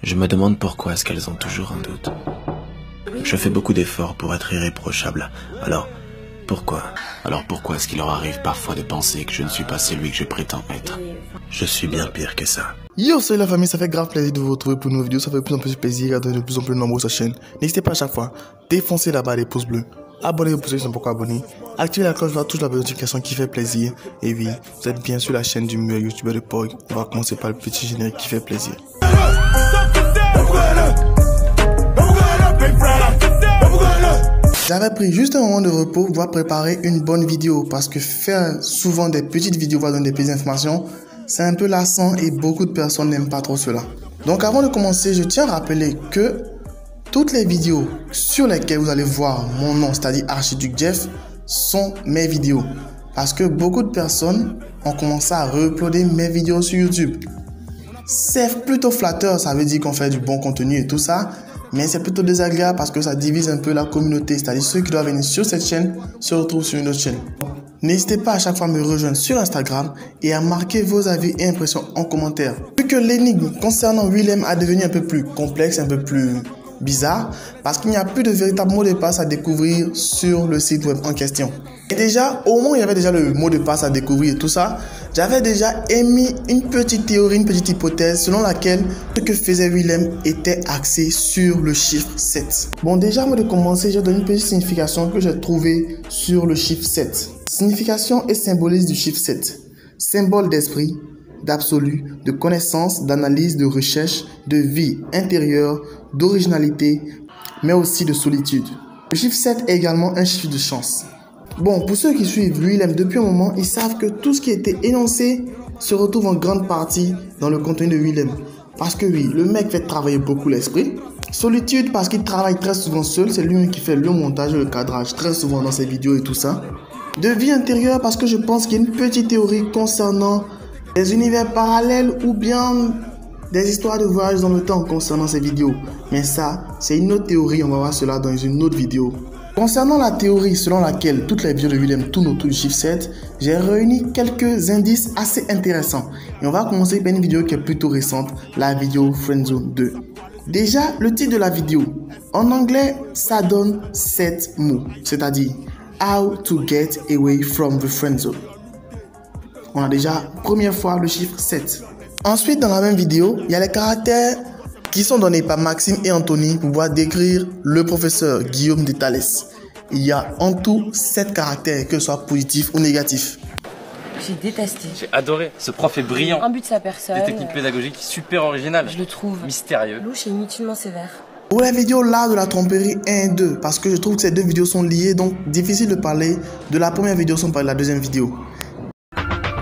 Je me demande pourquoi est-ce qu'elles ont toujours un doute. Je fais beaucoup d'efforts pour être irréprochable. Alors pourquoi est-ce qu'il leur arrive parfois de penser que je ne suis pas celui que je prétends être? Je suis bien pire que ça. Yo, salut la famille, ça fait grave plaisir de vous retrouver pour une nouvelle vidéo. Ça fait de plus en plus plaisir à donner de plus en plus nombreux sur la chaîne. N'hésitez pas à chaque fois, défoncez la barre des pouces bleus. Abonnez-vous pour ceux qui sont pas encore abonnés. Activez la cloche, touche la notification qui fait plaisir. Et oui, vous êtes bien sur la chaîne du meilleur youtubeur de Pog. On va commencer par le petit générique qui fait plaisir. J'avais pris juste un moment de repos pour pouvoir préparer une bonne vidéo parce que faire souvent des petites vidéos pour donner des petites informations, c'est un peu lassant et beaucoup de personnes n'aiment pas trop cela. Donc avant de commencer, je tiens à rappeler que toutes les vidéos sur lesquelles vous allez voir mon nom, c'est-à-dire Archiduc Jeff, sont mes vidéos. Parce que beaucoup de personnes ont commencé à re-uploader mes vidéos sur YouTube. C'est plutôt flatteur, ça veut dire qu'on fait du bon contenu et tout ça. Mais c'est plutôt désagréable parce que ça divise un peu la communauté. C'est-à-dire ceux qui doivent venir sur cette chaîne se retrouvent sur une autre chaîne. N'hésitez pas à chaque fois à me rejoindre sur Instagram et à marquer vos avis et impressions en commentaire. Vu que l'énigme concernant Willem a devenu un peu plus complexe, un peu plus bizarre, parce qu'il n'y a plus de véritable mot de passe à découvrir sur le site web en question. Et déjà, au moment où il y avait déjà le mot de passe à découvrir et tout ça, j'avais déjà émis une petite théorie, une petite hypothèse selon laquelle ce que faisait Willem était axé sur le chiffre 7. Bon, déjà, avant de commencer, je donne une petite signification que j'ai trouvée sur le chiffre 7. Signification et symbolisme du chiffre 7. Symbole d'esprit, d'absolu, de connaissance, d'analyse, de recherche, de vie intérieure, d'originalité, mais aussi de solitude. Le chiffre 7 est également un chiffre de chance. Bon, pour ceux qui suivent Willem depuis un moment, ils savent que tout ce qui était énoncé se retrouve en grande partie dans le contenu de Willem. Parce que oui, le mec fait travailler beaucoup l'esprit. Solitude parce qu'il travaille très souvent seul, c'est lui qui fait le montage et le cadrage très souvent dans ses vidéos et tout ça. De vie intérieure parce que je pense qu'il y a une petite théorie concernant des univers parallèles ou bien des histoires de voyage dans le temps concernant ces vidéos. Mais ça, c'est une autre théorie, on va voir cela dans une autre vidéo. Concernant la théorie selon laquelle toutes les vidéos de Willem tournent autour du chiffre 7, j'ai réuni quelques indices assez intéressants. Et on va commencer par une vidéo qui est plutôt récente, la vidéo Friendzone 2. Déjà, le titre de la vidéo, en anglais, ça donne 7 mots, c'est-à-dire How to get away from the friendzone. On a déjà, première fois, le chiffre 7. Ensuite, dans la même vidéo, il y a les caractères qui sont donnés par Maxime et Anthony pour pouvoir décrire le professeur Guillaume de Thalès. Il y a en tout 7 caractères, que ce soit positifs ou négatifs. J'ai détesté. J'ai adoré. Ce prof est brillant. Un but de sa personne. Des techniques pédagogiques super originales. Je le trouve mystérieux. louche et inutilement sévère. Pour la vidéo l'art de la tromperie 1 et 2, parce que je trouve que ces deux vidéos sont liées, donc difficile de parler de la première vidéo sans parler de la deuxième vidéo.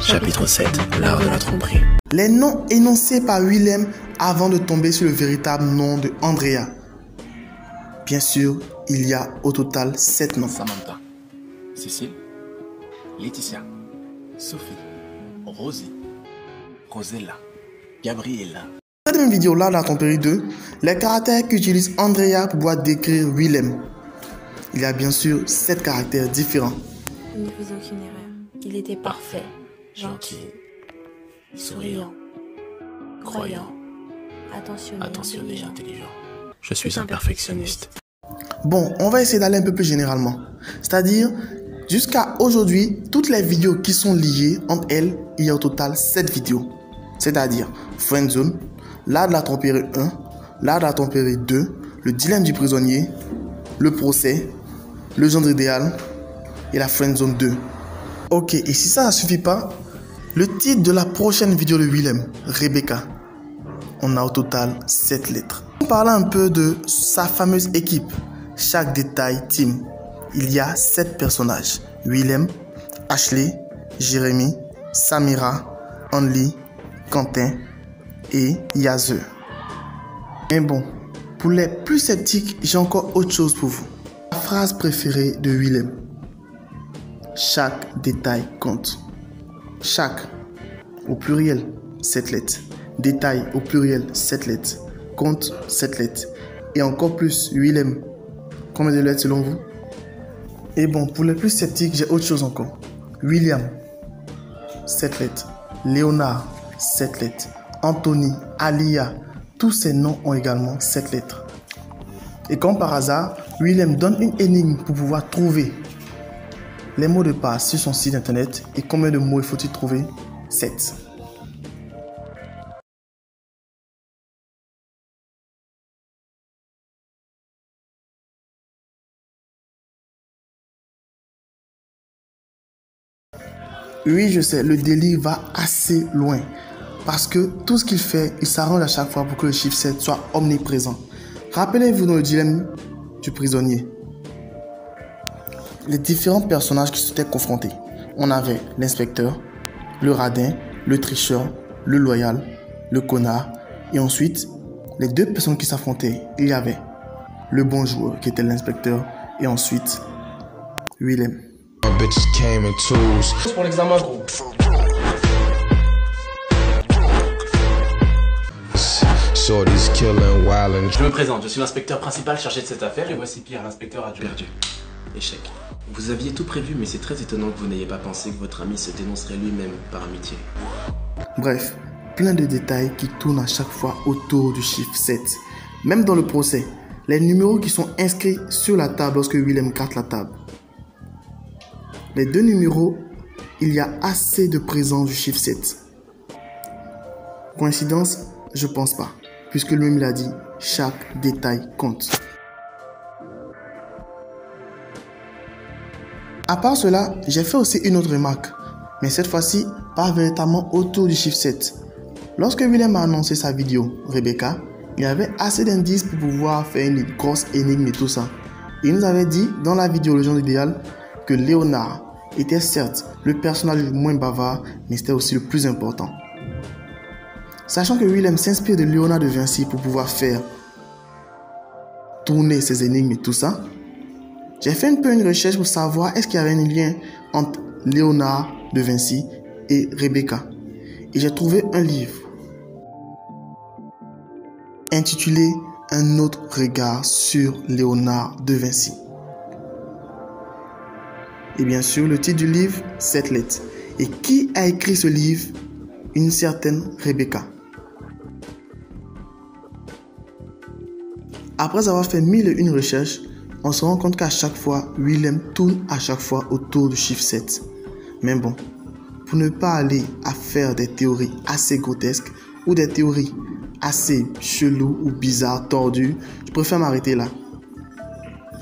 Chapitre 7, l'art de la tromperie. Les noms énoncés par Willem avant de tomber sur le véritable nom de Andrea. Bien sûr, il y a au total 7 noms. Samantha, Cécile, Laetitia, Sophie, Rosie, Rosella, Gabriella. Dans cette même vidéo là, dans la tromperie 2, les caractères qu'utilise Andrea pour pouvoir décrire Willem. Il y a bien sûr 7 caractères différents. Il ne faisait aucune erreur. Il était parfait, gentil, souriant, croyant, attentionné, et intelligent. Je suis un perfectionniste. Bon, on va essayer d'aller un peu plus généralement. C'est-à-dire, jusqu'à aujourd'hui, toutes les vidéos qui sont liées entre elles, il y a au total 7 vidéos. C'est-à-dire, Friendzone, l'art de la tromperie 1, l'art de la tromperie 2, le dilemme du prisonnier, le procès, le gendre idéal et la Friendzone 2. Ok, et si ça ne suffit pas, le titre de la prochaine vidéo de Willem, Rebecca. On a au total 7 lettres. En parlant un peu de sa fameuse équipe, chaque détail team, il y a 7 personnages. Willem, Ashley, Jérémy, Samira, Only, Quentin et Yazeux. Mais bon, pour les plus sceptiques, j'ai encore autre chose pour vous. La phrase préférée de Willem. Chaque détail compte. Chaque, au pluriel, 7 lettres. Détail, au pluriel, 7 lettres. Compte, 7 lettres. Et encore plus, Willem. Combien de lettres selon vous? Et bon, pour les plus sceptiques, j'ai autre chose encore. William, 7 lettres. Léonard, 7 lettres. Anthony, Alia, tous ces noms ont également 7 lettres. Et comme par hasard, Willem donne une énigme pour pouvoir trouver les mots de passe sur son site internet. Et combien de mots il faut-il trouver? 7. Oui, je sais, le délire va assez loin. Parce que tout ce qu'il fait, il s'arrange à chaque fois pour que le chiffre 7 soit omniprésent. Rappelez-vous dans le dilemme du prisonnier. Les différents personnages qui s'étaient confrontés. On avait l'inspecteur, le radin, le tricheur, le loyal, le connard. Et ensuite, les deux personnes qui s'affrontaient. Il y avait le bon joueur qui était l'inspecteur. Et ensuite, Willem. Pour l'examen, gros. Je me présente, je suis l'inspecteur principal chargé de cette affaire et voici Pierre, l'inspecteur adjoint. Perdu. Échec. Vous aviez tout prévu, mais c'est très étonnant que vous n'ayez pas pensé que votre ami se dénoncerait lui-même par amitié. Bref, plein de détails qui tournent à chaque fois autour du chiffre 7. Même dans le procès, les numéros qui sont inscrits sur la table lorsque Willem gratte la table. Les deux numéros, il y a assez de présence du chiffre 7. Coïncidence? Je pense pas, puisque lui-même l'a dit, chaque détail compte. À part cela, j'ai fait aussi une autre remarque, mais cette fois-ci, pas véritablement autour du chiffre 7. Lorsque Willem a annoncé sa vidéo, Rebecca, il y avait assez d'indices pour pouvoir faire une grosse énigme et tout ça. Il nous avait dit dans la vidéo Le genre idéal que Léonard était certes le personnage le moins bavard, mais c'était aussi le plus important. Sachant que Willem s'inspire de Léonard de Vinci pour pouvoir faire tourner ses énigmes et tout ça, j'ai fait un peu une recherche pour savoir est-ce qu'il y avait un lien entre Léonard de Vinci et Rebecca. Et j'ai trouvé un livre intitulé Un autre regard sur Léonard de Vinci. Et bien sûr, le titre du livre, 7 lettres. Et qui a écrit ce livre? Une certaine Rebecca. Après avoir fait 1001 recherches, on se rend compte qu'à chaque fois, Willem tourne à chaque fois autour du chiffre 7. Mais bon, pour ne pas aller à faire des théories assez grotesques ou des théories assez cheloues ou bizarres, tordues, je préfère m'arrêter là.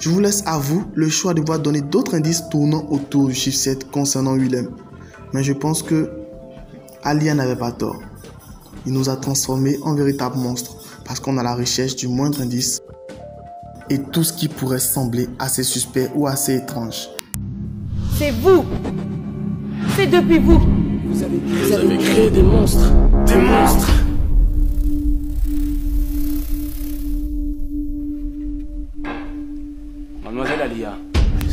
Je vous laisse à vous le choix de pouvoir donner d'autres indices tournant autour du chiffre 7 concernant Willem. Mais je pense que Alia n'avait pas tort. Il nous a transformés en véritables monstres parce qu'on a la recherche du moindre indice et tout ce qui pourrait sembler assez suspect ou assez étrange. C'est vous! C'est depuis vous! Vous avez créé des monstres. Des monstres. Mademoiselle Alia.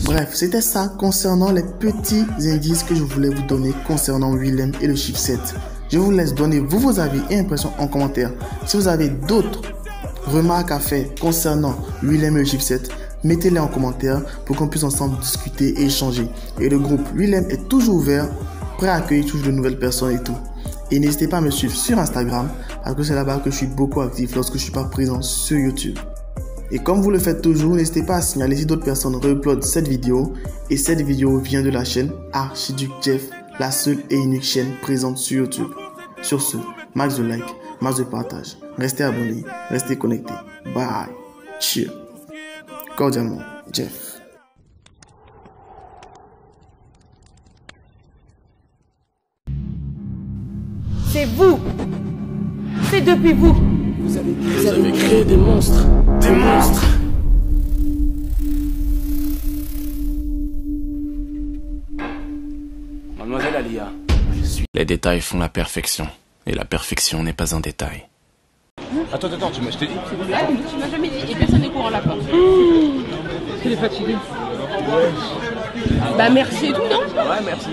Bref, c'était ça concernant les petits indices que je voulais vous donner concernant Willem et le chiffre 7. Je vous laisse donner vos avis et impressions en commentaire. Si vous avez d'autres remarques à faire concernant Willem et le chiffre 7, mettez-les en commentaire pour qu'on puisse ensemble discuter et échanger. Et le groupe Willem est toujours ouvert, prêt à accueillir toujours de nouvelles personnes et tout. Et n'hésitez pas à me suivre sur Instagram parce que c'est là-bas que je suis beaucoup actif lorsque je ne suis pas présent sur YouTube. Et comme vous le faites toujours, n'hésitez pas à signaler si d'autres personnes re-uploadent cette vidéo. Et cette vidéo vient de la chaîne Archiduc Jeff, la seule et unique chaîne présente sur YouTube. Sur ce, max de like, max de partage. Restez abonnés, restez connectés. Bye. Cheers. Cordialement, Jeff. C'est vous! C'est depuis vous! Vous avez créé des monstres. Des monstres. Mademoiselle Alia. Les détails font la perfection. Et la perfection n'est pas un détail. Attends, je t'ai dit. Ah, mais tu m'as jamais dit, et personne n'est courant là porte. Il est fatigué. Bah merci et tout, non? Ouais, merci.